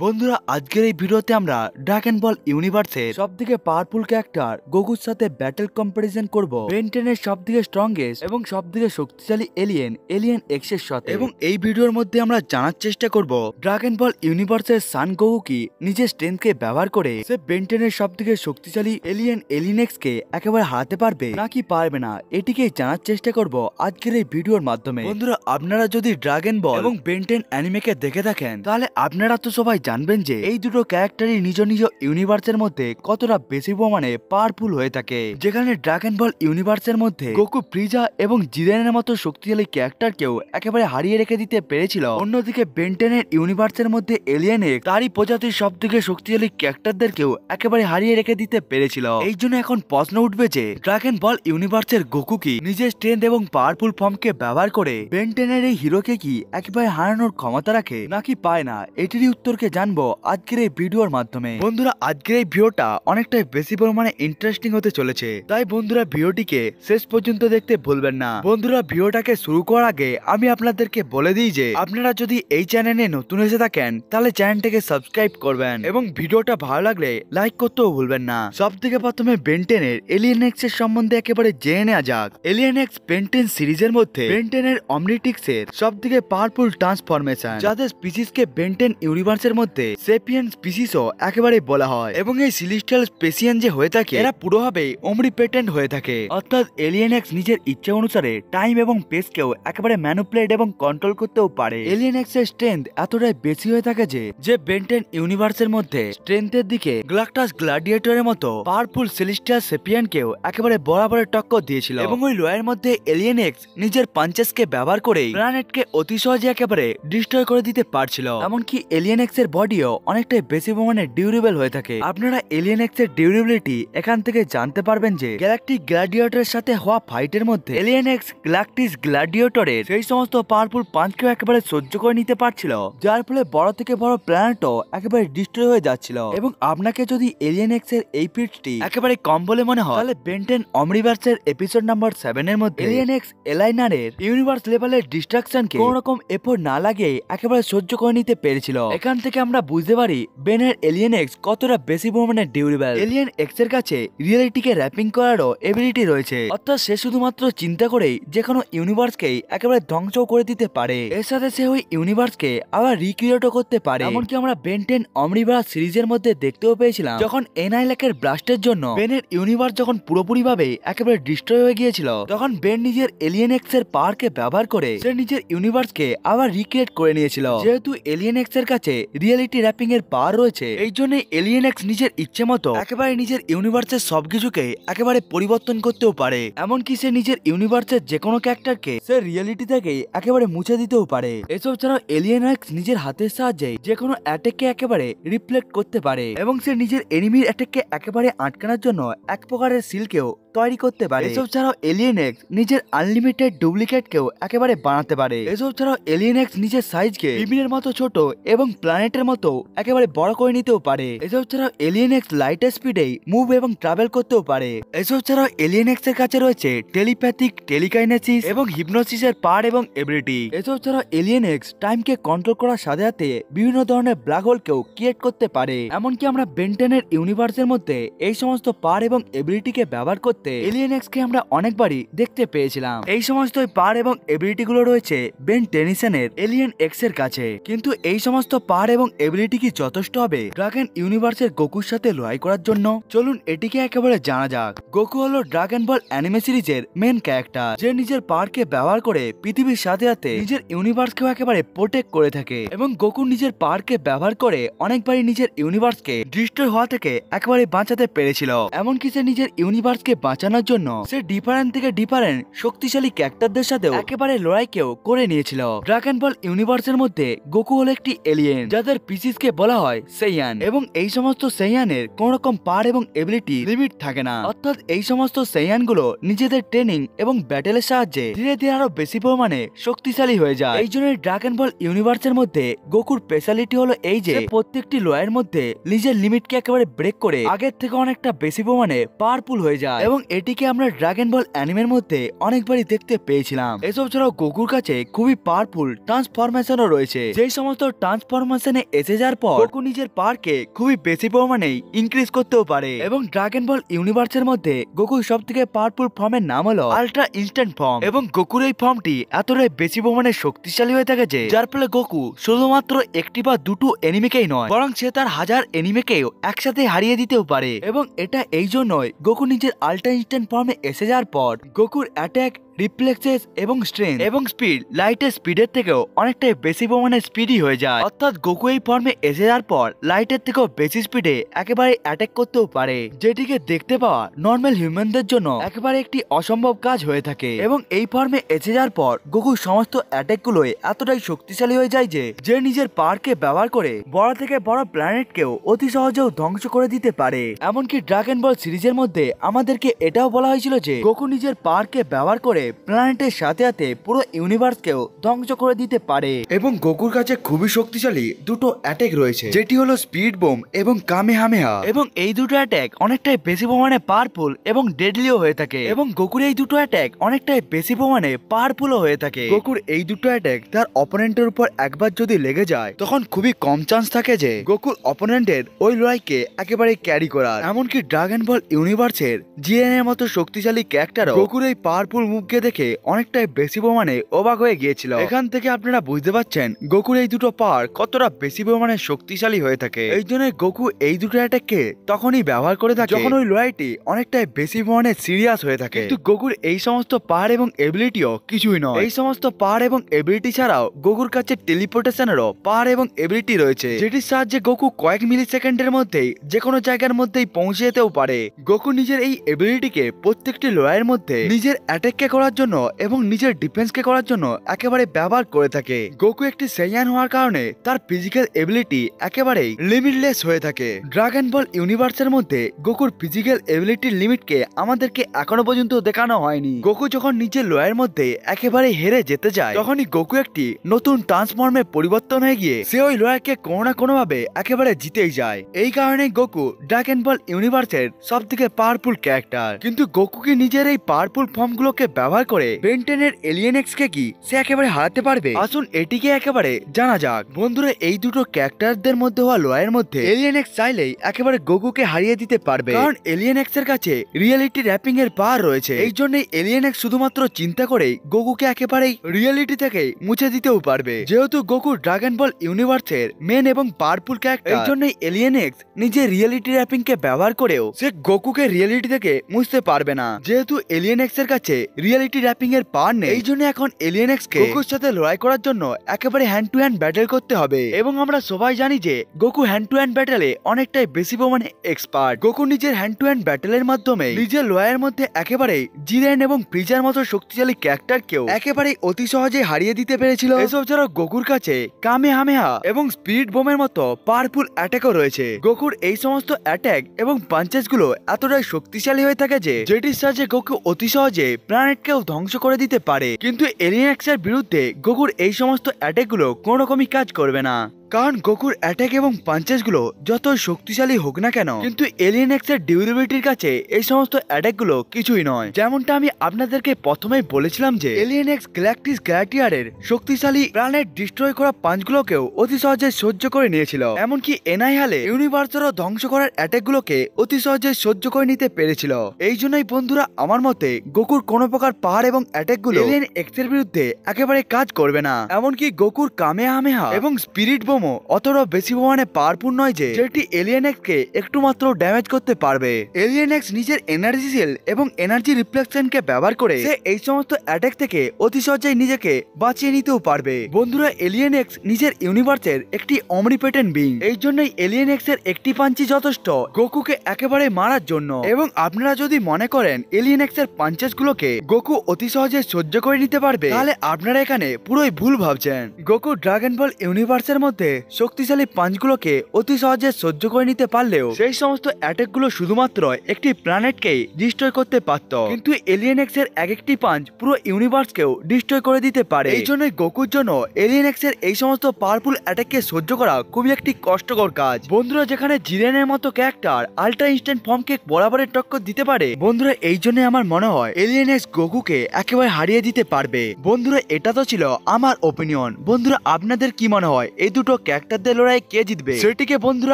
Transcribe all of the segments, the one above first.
বন্ধুরা আজকের এই ভিডিওতে আমরা ড্রাগন বল ইউনিভার্সের সবথেকে পাওয়ারফুল ক্যারেক্টার গোকুর সাথে ব্যাটল কম্পারিজন করব বেন 10 এর সবথেকে স্ট্রংগেস্ট এবং সবথেকে শক্তিশালী এলিয়েন এক্স এর সাথে। এবং এই ভিডিওর মধ্যে আমরা জানার চেষ্টা করব ড্রাগন বল ইউনিভার্সের সান গোকু কি নিজের স্ট্রেংথকে ব্যবহার করে সে বেন 10 এর সবথেকে শক্তিশালী এলিয়েন এক্স কে একেবারে হারাতে পারবে নাকি পারবে না, এটিকেই জানার চেষ্টা করব আজকের এই ভিডিওর মাধ্যমে। বন্ধুরা আপনারা যদি ড্রাগন বল এবং বেন 10 অ্যানিমেকে দেখে থাকেন তাহলে আপনারা তো সবাই জানবেন যে এই দুটো ক্যারেক্টারই নিজ নিজ ইউনিভার্সের মধ্যে কতটা বেশি পরিমাণে পাওয়ারফুল হয়ে থাকে। যেখানে ড্রাগন বল ইউনিভার্সের মধ্যে গোকু, ফ্রিজা এবং জিদেনের মতো শক্তিশালী ক্যারেক্টারকেও একেবারে হারিয়ে রেখে দিতে পেরেছিল, অন্যদিকে বেন 10 এর ইউনিভার্সের মধ্যে এলিয়েন এক্স তারই প্রজাতির সবথেকে শক্তিশালী ক্যারেক্টারদেরকেও একেবারে হারিয়ে রেখে দিতে পেরেছিল। এই জন্য এখন প্রশ্ন উঠবে যে ড্রাগন বল ইউনিভার্সের গোকু কি নিজের স্ট্রেংথ এবং পাওয়ারফুল ফর্মকে ব্যবহার করে বেন 10 এর এই হিরোকে কি একেবারে হারানোর ক্ষমতা রাখে নাকি পায় না, এটিরই উত্তরকে জানবো আজকের এই ভিডিওর মাধ্যমে। বন্ধুরা আজকের এই ভিডিওটা অনেকটাই বেশি পরিমাণে ইন্টারেস্টিং হতে চলেছে, তাই বন্ধুরা ভিডিওটিকে শেষ পর্যন্ত দেখতে ভুলবেন না। বন্ধুরা ভিডিওটাকে শুরু করার আগে আমি আপনাদেরকে বলে দিই যে আপনারা যদি এই চ্যানেলে নতুন এসে থাকেন তাহলে চ্যানেলটাকে সাবস্ক্রাইব করবেন এবং ভিডিওটা ভালো লাগলে লাইক করতেও ভুলবেন না। সব থেকে প্রথমে বেন 10 এর এলিয়েন এক্স এর সম্বন্ধে একেবারে জেনে নেওয়া যাক। এলিয়েন এক্স বেন 10 সিরিজের মধ্যে বেন 10 এর অমনিটিক্স এর সব থেকে পাওয়ারফুল ট্রান্সফরমেশন, যাদের স্পিসিসকে বেন 10 ইউনিভার্সের মধ্যে সেপিয়েন স্পিসিসও একেবারে বলা হয়। এবং এই সিলিস্টিয়াল স্পেসিয়ান যে হয়ে থাকে এরা পুরোভাবে ওমনিপেটেন্ট হয়ে থাকে, অর্থাৎ এলিয়েন এক্স নিজের ইচ্ছা অনুসারে টাইম এবং স্পেসকেও একেবারে ম্যানিপুলেট এবং কন্ট্রোল করতেও পারে। এলিয়েন এক্স এর স্ট্রেংথ এতটাই বেশি হয়ে থাকে যে বেন 10 ইউনিভার্সের মধ্যে স্ট্রেংথের দিকে গ্লাকটাস গ্ল্যাডিয়েটরের মতো পাওয়ারফুল সেলিস্টিয়াল সেপিয়ানকেও একেবারে বরাবরের টক্কর দিয়েছিল। এবং ওই লয়ের মধ্যে এলিয়েন এক্স নিজের পাঞ্চেসকে ব্যবহার করে প্ল্যানেটকে অতি সহজে একেবারে ডিস্ট্রয় করে দিতে পারছিল। এমনকি এলিয়েন এক্স এর বডিও অনেকটাই বেশি পরিমাণে ডিউরেবল হয়ে থাকে। আপনারা এলিয়েন এক্স এর ডিউরেবিলিটি এখান থেকে জানতে পারবেন যে গ্যালাক্টিক গ্ল্যাডিয়েটরের সাথে হওয়া ফাইটের মধ্যে এলিয়েন এক্স গ্যালাক্টিক গ্ল্যাডিয়েটরের সেই সমস্ত পাওয়ারফুল পাঞ্চকেও একেবারে সহ্য করে নিতে পারছিল, যার ফলে বড় থেকে বড় প্ল্যানেটও একেবারে ডিস্ট্রয় হয়ে যাচ্ছিল। এবং আপনাকে যদি এলিয়েন এক্স এর এই ফিটটি একেবারে কম বলে মনে হয় তাহলে বেন 10 অমনিভার্সের এপিসোড নাম্বার 7 এর মধ্যে এলিয়েন এক্স এলাইনারের ইউনিভার্স লেভেলের ডিস্ট্রাকশনকে কোনো রকম এফোর্ট না লাগিয়ে একেবারে সহ্য করে নিতে পেরেছিল। এখান থেকে আমরা বুঝতে পারি বেনের এলিয়েন এক্স কতটা বেশি পরিমাণে ডিউরেবল। এলিয়েন এক্স এর কাছে রিয়েলিটিকে র্যাপিং করারও এবিলিটি রয়েছে, অর্থাৎ সে শুধুমাত্র চিন্তা করেই যে কোনো ইউনিভার্সকেই একেবারে ধ্বংস করে দিতে পারে। এর সাথে সে ওই ইউনিভার্সকে আবার রিক্রিয়েটও করতে পারে। এমনকি আমরা বেন 10 অমনিভার্স সিরিজের মধ্যে দেখতেও পেয়েছিলাম যখন এনআইলাকের ব্লাস্টের জন্য বেনের ইউনিভার্স যখন পুরোপুরিভাবে একেবারে ডিস্ট্রয় হয়ে গিয়েছিল, তখন বেন নিজের এলিয়েন এক্স এর পাওয়ারকে ব্যবহার করে সে নিজের ইউনিভার্সকে আবার রিক্রিয়েট করে নিয়েছিল। যেহেতু এলিয়েন এক্স এর কাছে রিয়েলিটি র্যাপিং এর পাওয়ার রয়েছে, এই জন্য এলিয়েন এক্স নিজের ইচ্ছে মতো একেবারে নিজের ইউনিভার্সের সবকিছুকে একেবারে পরিবর্তন করতেও পারে। এমনকি সে নিজের ইউনিভার্সের যে কোনো ক্যারেক্টারকে সে রিয়েলিটি থেকে একেবারে মুছে দিতেও পারে। এসব ছাড়াও এলিয়েন এক্স নিজের হাতের সাহায্যে যে কোনো অ্যাটাককে একেবারে রিফ্লেক্ট করতে পারে এবং সে নিজের এনিমির অ্যাটাককে একেবারে আটকানোর জন্য এক প্রকারের সিলকেও তৈরি করতে পারে। এসব ছাড়াও এলিয়েন এক্স নিজের আনলিমিটেড ডুপ্লিকেটকেও একেবারে বানাতে পারে। এসব ছাড়াও এলিয়েন এক্স নিজের সাইজকে বিবিনের মতো ছোট এবং প্ল্যানেটের মতো একেবারে বড় করে নিতেও পারে। এসব ছাড়াও এলিয়েন এক্স লাইট স্পিডে মুভ এবং ট্রাভেল করতেও পারে। এসব ছাড়াও এলিয়েন এক্স এর কাছে রয়েছে টেলিপ্যাথিক, টেলিকাইনেসিস এবং হিপনোসিসের পাওয়ার এবং এবিলিটি। এসব ছাড়াও এলিয়েন এক্স টাইমকে কন্ট্রোল করার সাথে সাথে বিভিন্ন ধরনের ব্ল্যাক হোলকেও ক্রিয়েট করতে পারে। এমনকি আমরা বেন 10 এর ইউনিভার্সের মধ্যে এই সমস্ত পাওয়ার এবং এবিলিটিকে ব্যবহার করতে এলিয়েন এক্স কে আমরা অনেকবারই দেখতে পেয়েছিলাম। এই সমস্ত পাওয়ার এবং এবিলিটি গুলো রয়েছে বেন টেনিসনের এলিয়েন এক্স এর কাছে। কিন্তু এই সমস্ত পাওয়ার এবং এবিলিটি কি যথেষ্ট হবে ড্রাগন ইউনিভার্সের গোকুর সাথে লড়াই করার জন্য? চলুন এটিকে একেবারে জানা যাক। গোকু হলো ড্রাগন বল অ্যানিমে সিরিজের মেন ক্যারেক্টার, যে নিজের পাওয়ারকে ব্যবহার করে পৃথিবীর সাথে সাথে নিজের ইউনিভার্সকেও একেবারে প্রোটেক্ট করে থাকে। এবং গোকু নিজের পাওয়ারকে ব্যবহার করে অনেকবারই নিজের ইউনিভার্সকে ডিস্ট্রয় হওয়া থেকে একেবারে বাঁচাতে পেরেছিল। এমনকি সে নিজের ইউনিভার্সকে বাঁচানোর জন্য সে ডিফারেন্ট থেকে ডিফারেন্ট শক্তিশালী ক্যারেক্টারদের সাথেও একেবারে লড়াইকেও করে নিয়েছিল। ড্রাগন বল ইউনিভার্সের মধ্যে গোকু হলো একটি এলিয়েন যাদের স্পিসিসকে বলা হয় সেইয়ান, এবং এই সমস্ত সেইয়ানের কোন রকম পাওয়ার এবং এবিলিটি লিমিট থাকে না, অর্থাৎ এই সমস্ত সেইয়ান গুলো নিজেদের ট্রেনিং এবং ব্যাটেলের সাহায্যে ধীরে ধীরে আরো বেশি পরিমাণে শক্তিশালী হয়ে যায়। এই জন্য ড্রাগন বল ইউনিভার্সের মধ্যে গোকুর স্পেশালিটি হলো এই যে প্রত্যেকটি লয়ের মধ্যে নিজের লিমিটকে একেবারে ব্রেক করে আগের থেকে অনেকটা বেশি পরিমাণে পাওয়ারফুল হয়ে যায় এবং এটিকে আমরা ড্রাগন বল অ্যানিমের মধ্যে অনেকবারই দেখতে পেয়েছিলাম। এসব ছাড়াও গোকুর কাছে খুবই পাওয়ারফুল ট্রান্সফরমেশনও রয়েছে, যেই সমস্ত ট্রান্সফরমেশনে এসে যাওয়ার পর গোকু নিজের পাওয়ারকে খুবই বেশি পরিমাণে ইনক্রিজ করতেও পারে। এবং ড্রাগন বল ইউনিভার্সের মধ্যে গোকুর সবথেকে পাওয়ারফুল ফর্মের নাম হলো আল্ট্রা ইনস্ট্যান্ট ফর্ম। এবং গোকুর এই ফর্মটি এতটাই বেশি পরিমাণে শক্তিশালী হয়ে থাকে যে যার ফলে গোকু শুধুমাত্র একটি বা দুটো এনিমিকেই নয়, বরং সে তার 1000 এনিমিকেও একসাথে হারিয়ে দিতেও পারে। এবং এটা এই জন্যই গোকু নিজের আল্ট্রা ইনস্ট্যান্ট ফর্মে এসে যাওয়ার পর গোকুর অ্যাটাক, রিফ্লেক্সেস এবং স্ট্রেংথ এবং স্পিড লাইটের স্পিডের থেকেও অনেকটাই বেশি পরিমাণে স্পিডি হয়ে যায়। অর্থাৎ গোকু এই ফর্মে এসে যাওয়ার পর লাইটের থেকেও বেশি স্পিডে একেবারে অ্যাটাক করতেও পারে, যেটিকে দেখতে পাওয়া নর্মাল হিউম্যানদের জন্য একেবারে একটি অসম্ভব কাজ হয়ে থাকে। এবং এই ফর্মে এসে যাওয়ার পর গোকুর সমস্ত অ্যাটাক গুলোই এতটাই শক্তিশালী হয়ে যায় যে নিজের পাওয়ারকে ব্যবহার করে বড় থেকে বড় প্ল্যানেটকেও অতি সহজেও ধ্বংস করে দিতে পারে। এমনকি ড্রাগন বল সিরিজের মধ্যে আমাদেরকে এটাও বলা হয়েছিল যে গোকু নিজের পাওয়ারকে ব্যবহার করে প্ল্যানেটের সাথে সাথে পুরো ইউনিভার্সকেও ধ্বংস করে দিতে পারে। এবং গোকুর কাছে খুবই শক্তিশালী দুটো অ্যাটাক রয়েছে, যেটি হলো স্পিড বোম এবং কামেহামেহা। এবং এই দুটো অ্যাটাক অনেকটাই বেশি পরিমাণে পাওয়ারফুল এবং ডেডলিও হয়ে থাকে। এবং গোকুর এই দুটো অ্যাটাক অনেকটাই বেশি পরিমাণে পাওয়ারফুলও হয়ে থাকে। গোকুর এই দুটো অ্যাটাক তার অপোনেন্টের উপর একবার যদি লেগে যায় তখন খুবই কম চান্স থাকে যে গোকুর অপোনেন্টের ওই লড়াইকে একেবারে ক্যারি করার। এমনকি ড্রাগন বল ইউনিভার্সের জিএন এর মতো শক্তিশালী ক্যারেক্টারও গোকুর এই পাওয়ারফুল মুভকে দেখে অনেকটাই বেশি পরিমাণে অবাক হয়ে গিয়েছিল। এখান থেকে আপনারা বুঝতে পারছেন গোকুর এই দুটো পাওয়ার কতটা বেশি পরিমাণে শক্তিশালী হয়ে থাকে। এই জন্য গোকু এই দুটো অ্যাটাককে তখনই ব্যবহার করে থাকে যখন ওই লড়াইটি অনেকটাই বেশি পরিমাণে সিরিয়াস হয়ে থাকে। কিন্তু গোকুর এই সমস্ত পাওয়ার এবং এবিলিটিও কিছুই নয়। এই সমস্ত পাওয়ার এবং এবিলিটি ছাড়াও গোকুর কাছে টেলিপোর্টেশনেরও পাওয়ার এবং এবিলিটি রয়েছে, যেটির সাহায্যে গোকু কয়েক মিলি সেকেন্ডের মধ্যেই যে কোনো জায়গার মধ্যেই পৌঁছে যেতেও পারে। গোকু নিজের এই এবিলিটিকে প্রত্যেকটি লড়াইয়ের মধ্যে নিজের অ্যাটাককে করার জন্য এবং নিজের ডিফেন্সকে করার জন্য একেবারে ব্যবহার করে থাকে। গোকু একটি সাইয়ান হওয়ার কারণে তার ফিজিক্যাল এবিলিটি একেবারেই লিমিটলেস হয়ে থাকে। ড্রাগন বল ইউনিভার্সের মধ্যে গোকুর ফিজিক্যাল এবিলিটির লিমিটকে আমাদেরকে এখনো পর্যন্ত দেখানো হয়নি। গোকু যখন নিজের লড়াইয়ের মধ্যে একেবারে হেরে যেতে যায় তখনই গোকু একটি নতুন ট্রান্সফর্মে পরিবর্তন হয়ে গিয়ে সে ওই লড়াইকে কোনো না কোনো ভাবে একেবারে জিতেই যায়। এই কারণে গোকু ড্রাগন বল ইউনিভার্সের সব থেকে পাওয়ারফুল ক্যারেক্টার। কিন্তু গোকু কি নিজের এই পাওয়ারফুল ফর্মগুলোকে ব্যবহার করে বেন্টেনের এলিয়েন এক্স কে কি সে একেবারে হারাতে পারবে? আসুন এটিকে একেবারে জানা যাক। বন্ধুরা, এই দুটো ক্যারেক্টারদের মধ্যে হওয়া লড়াইয়ের মধ্যে এলিয়েন এক্স চাইলেই একেবারে গোকুকে হারিয়ে দিতে পারবে, কারণ এলিয়েন এক্স এর কাছে রিয়েলিটি র্যাপিং এর পাওয়ার রয়েছে। এই জন্যই এলিয়েন এক্স শুধুমাত্র চিন্তা করেই গোকুকে একেবারেই রিয়েলিটি থেকে মুছে দিতেও পারবে। যেহেতু গোকু ড্রাগন বল ইউনিভার্সের মেন এবং পাওয়ারফুল ক্যারেক্টার, এই জন্যই এলিয়েন এক্স নিজের রিয়েলিটি র্যাপিং কে ব্যবহার করেও সে গোকুকে রিয়েলিটি থেকে মুছতে পারবে না। যেহেতু এলিয়েন এক্স এর কাছে রিয়েলিটি র্যাপিং এর পাওয়ার নেই, এই জন্য এখন এলিয়েন এক্স কে গোকুর সাথে লড়াই করার জন্য একেবারে হ্যান্ড টু হ্যান্ড ব্যাটেল করতে হবে। এবং আমরা সবাই জানি যে গোকু হ্যান্ড টু হ্যান্ড ব্যাটেলে অনেকটাই বেশি পরিমাণে এক্সপার্ট। গোকু নিজের হ্যান্ড টু হ্যান্ড ব্যাটেলের মাধ্যমে নিজের লড়াইয়ের মধ্যে একেবারে জিরেন এবং ফ্রিজার মতো শক্তিশালী ক্যারেক্টারকেও একেবারে অতি সহজে হারিয়ে দিতে পেরেছিল। এসব ছাড়াও গোকুর কাছে কামেহামেহা এবং স্পিরিট বোমের মতো পাওয়ারফুল অ্যাটাকও রয়েছে। গোকুর এই সমস্ত অ্যাটাক এবং পাঞ্চেস গুলো এতটাই শক্তিশালী হয়ে থাকে যে যেটির সাহায্যে গোকু অতি সহজে প্ল্যানেটকেও ধ্বংস করে দিতে পারে। কিন্তু এলিয়েন এক্স এর বিরুদ্ধে গোকুর এই সমস্ত অ্যাটাক গুলো কোনো রকমই কাজ করবে না, কারণ গোকুর অ্যাটাক এবং পাঞ্চেস গুলো যত শক্তিশালী হোক না কেন কিন্তু এলিয়েন এক্স এর ডিউরেবিলিটির কাছে এই সমস্ত অ্যাটাক গুলো কিছুই নয়। যেমনটা আমি আপনাদেরকে প্রথমেই বলেছিলাম যে এলিয়েন এক্স গ্যালাক্টিস গ্যালাটিয়ারের শক্তিশালী প্ল্যানেট ডিস্ট্রয় করা পাঞ্চগুলোকেও অতি সহজে সহ্য করে নিয়েছিল। এমনকি এনআইহালে ইউনিভার্সেরও ধ্বংস করার অ্যাটাক গুলোকে অতি সহজে সহ্য করে নিতে পেরেছিল। এই জন্যই বন্ধুরা, আমার মতে গোকুর কোনো প্রকার পাহাড় এবং অ্যাটাক গুলো এলিয়েন এক্স এর বিরুদ্ধে একেবারে কাজ করবে না। এমনকি গোকুর কামেহামেহা এবং স্পিরিট বোম অতটাও বেশি পরিমাণে পাওয়ারফুল নয় যে যেটি এলিয়েন এক্স কে একটু মাত্র ড্যামেজ করতে পারবে। এলিয়েন এক্স নিজের এনার্জি সেল এবং এনার্জি রিফ্লেকশন কে ব্যবহার করে সে এই সমস্ত অ্যাটাক থেকে অতি সহজেই নিজেকে বাঁচিয়ে নিতেও পারবে। বন্ধুরা, এলিয়েন এক্স নিজের ইউনিভার্সের একটি অমনিপটেন্ট বিং, এই জন্যই এলিয়েন এক্স এর একটি পাঞ্চি যথেষ্ট গোকুকে একেবারে মারার জন্য। এবং আপনারা যদি মনে করেন এলিয়েন এক্স এর পাঞ্চেস গুলোকে গোকু অতি সহজে সহ্য করে নিতে পারবে, তাহলে আপনারা এখানে পুরোই ভুল ভাবছেন। গোকু ড্রাগন বল ইউনিভার্সের মধ্যে শক্তিশালী পাঞ্চগুলোকে অতি সহজে সহ্য করে নিতে পারলেও সেই সমস্ত অ্যাটাকগুলো শুধুমাত্র একটি প্ল্যানেটকেই ডিস্ট্রয় করতে পারত, কিন্তু এলিয়েন এক্স এর এক একটি পাঞ্চ পুরো ইউনিভার্সকেও ডিস্ট্রয় করে দিতে পারে। এই জন্যই গোকুর জন্য এলিয়েন এক্স এর এই সমস্ত পাওয়ারফুল অ্যাটাককে সহ্য করা খুবই একটি কষ্টকর কাজ। বন্ধুরা, যেখানে জিরেনের মতো ক্যারেক্টার আল্ট্রা ইনস্ট্যান্ট ফর্মকে বরাবরের টক্কর দিতে পারে, বন্ধুরা এই জন্য আমার মনে হয় এলিয়েন এক্স গোকুকে একেবারে হারিয়ে দিতে পারবে। বন্ধুরা, এটা তো ছিল আমার ওপিনিয়ন। বন্ধুরা, আপনাদের কি মনে হয় এই দুটো ক্যারেক্টারদের লড়াই কে জিতবে সেটিকে বন্ধুরা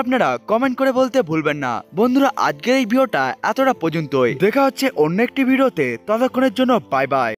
আপনারা কমেন্ট করে বলতে ভুলবেন না। বন্ধুরা, আজকের এই ভিডিওটা এতটা পর্যন্তই। দেখা হচ্ছে অন্য একটি ভিডিওতে, ততক্ষণের জন্য বাই বাই।